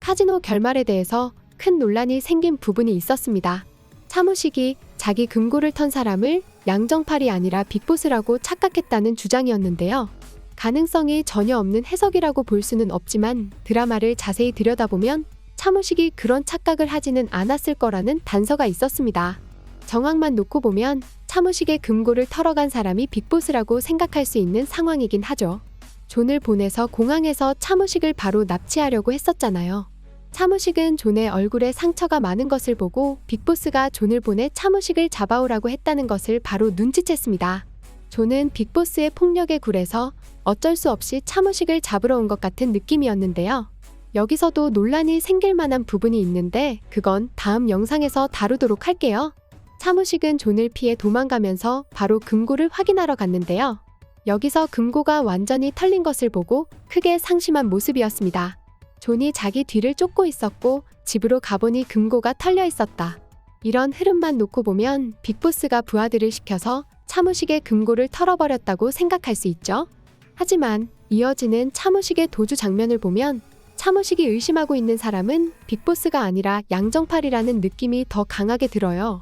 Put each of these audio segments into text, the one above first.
카지노 결말에 대해서 큰 논란이 생긴 부분이 있었습니다. 차무식이 자기 금고를 턴 사람을 양정팔이 아니라 빅보스라고 착각했다는 주장이었는데요. 가능성이 전혀 없는 해석이라고 볼 수는 없지만 드라마를 자세히 들여다보면 차무식이 그런 착각을 하지는 않았을 거라는 단서가 있었습니다. 정황만 놓고 보면 차무식의 금고를 털어간 사람이 빅보스라고 생각할 수 있는 상황이긴 하죠. 존을 보내서 공항에서 차무식을 바로 납치하려고 했었잖아요. 차무식은 존의 얼굴에 상처가 많은 것을 보고 빅보스가 존을 보내 차무식을 잡아오라고 했다는 것을 바로 눈치챘습니다. 존은 빅보스의 폭력에 굴해서 어쩔 수 없이 차무식을 잡으러 온 것 같은 느낌이었는데요. 여기서도 논란이 생길 만한 부분이 있는데 그건 다음 영상에서 다루도록 할게요. 차무식은 존을 피해 도망가면서 바로 금고를 확인하러 갔는데요. 여기서 금고가 완전히 털린 것을 보고 크게 상심한 모습이었습니다. 존이 자기 뒤를 쫓고 있었고 집으로 가보니 금고가 털려 있었다. 이런 흐름만 놓고 보면 빅보스가 부하들을 시켜서 차무식의 금고를 털어버렸다고 생각할 수 있죠. 하지만 이어지는 차무식의 도주 장면을 보면 차무식이 의심하고 있는 사람은 빅보스가 아니라 양정팔이라는 느낌이 더 강하게 들어요.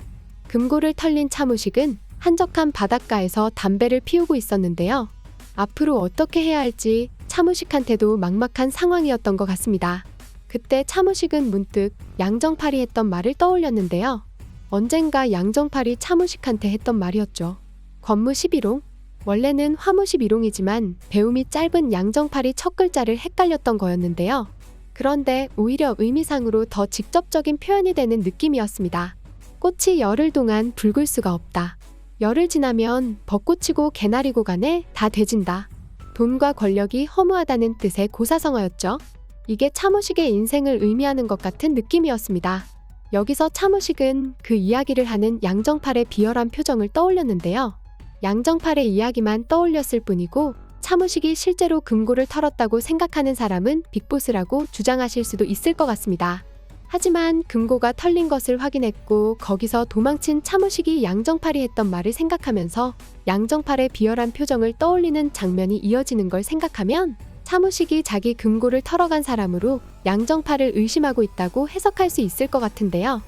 금고를 털린 차무식은 한적한 바닷가에서 담배를 피우고 있었는데요. 앞으로 어떻게 해야 할지 차무식한테도 막막한 상황이었던 것 같습니다. 그때 차무식은 문득 양정팔이 했던 말을 떠올렸는데요. 언젠가 양정팔이 차무식한테 했던 말이었죠. 권무 11홍? 원래는 화무 11홍이지만 배움이 짧은 양정팔이 첫 글자를 헷갈렸던 거였는데요. 그런데 오히려 의미상으로 더 직접적인 표현이 되는 느낌이었습니다. 꽃이 열흘 동안 붉을 수가 없다. 열흘 지나면 벚꽃이고 개나리고 간에 다 돼진다. 돈과 권력이 허무하다는 뜻의 고사성어였죠. 이게 차무식의 인생을 의미하는 것 같은 느낌이었습니다. 여기서 차무식은 그 이야기를 하는 양정팔의 비열한 표정을 떠올렸는데요. 양정팔의 이야기만 떠올렸을 뿐이고 차무식이 실제로 금고를 털었다고 생각하는 사람은 빅보스라고 주장하실 수도 있을 것 같습니다. 하지만 금고가 털린 것을 확인했고 거기서 도망친 차무식이 양정팔이 했던 말을 생각하면서 양정팔의 비열한 표정을 떠올리는 장면이 이어지는 걸 생각하면 차무식이 자기 금고를 털어간 사람으로 양정팔을 의심하고 있다고 해석할 수 있을 것 같은데요.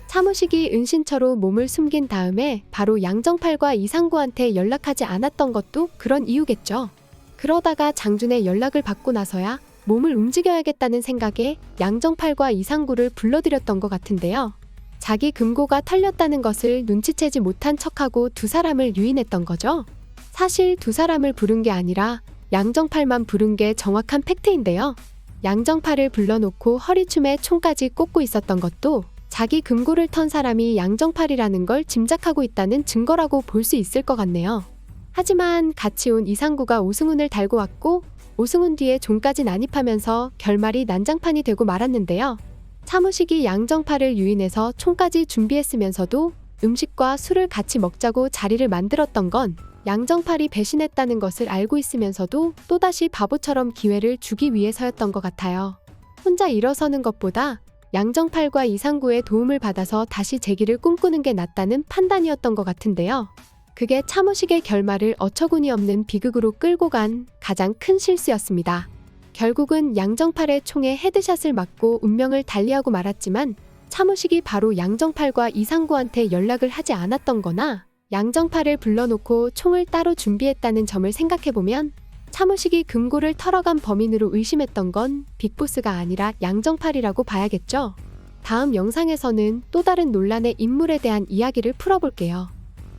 차무식이 은신처로 몸을 숨긴 다음에 바로 양정팔과 이상구한테 연락하지 않았던 것도 그런 이유겠죠. 그러다가 장준의 연락을 받고 나서야 몸을 움직여야겠다는 생각에 양정팔과 이상구를 불러들였던 것 같은데요. 자기 금고가 털렸다는 것을 눈치채지 못한 척하고 두 사람을 유인했던 거죠. 사실 두 사람을 부른 게 아니라 양정팔만 부른 게 정확한 팩트인데요. 양정팔을 불러놓고 허리춤에 총까지 꽂고 있었던 것도 자기 금고를 턴 사람이 양정팔이라는 걸 짐작하고 있다는 증거라고 볼 수 있을 것 같네요. 하지만 같이 온 이상구가 오승훈을 달고 왔고 오승훈 뒤에 존까지 난입하면서 결말이 난장판이 되고 말았는데요. 차무식이 양정팔을 유인해서 총까지 준비했으면서도 음식과 술을 같이 먹자고 자리를 만들었던 건 양정팔이 배신했다는 것을 알고 있으면서도 또다시 바보처럼 기회를 주기 위해서였던 것 같아요. 혼자 일어서는 것보다 양정팔과 이상구의 도움을 받아서 다시 재기를 꿈꾸는 게 낫다는 판단이었던 것 같은데요. 그게 차무식의 결말을 어처구니 없는 비극으로 끌고 간 가장 큰 실수였습니다. 결국은 양정팔의 총에 헤드샷을 맞고 운명을 달리하고 말았지만 차무식이 바로 양정팔과 이상구한테 연락을 하지 않았던 거나 양정팔을 불러놓고 총을 따로 준비했다는 점을 생각해보면 차무식이 금고를 털어간 범인으로 의심했던 건 빅보스가 아니라 양정팔이라고 봐야겠죠. 다음 영상에서는 또 다른 논란의 인물에 대한 이야기를 풀어볼게요.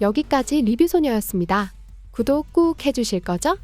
여기까지 리뷰소녀였습니다. 구독 꾹 해주실 거죠?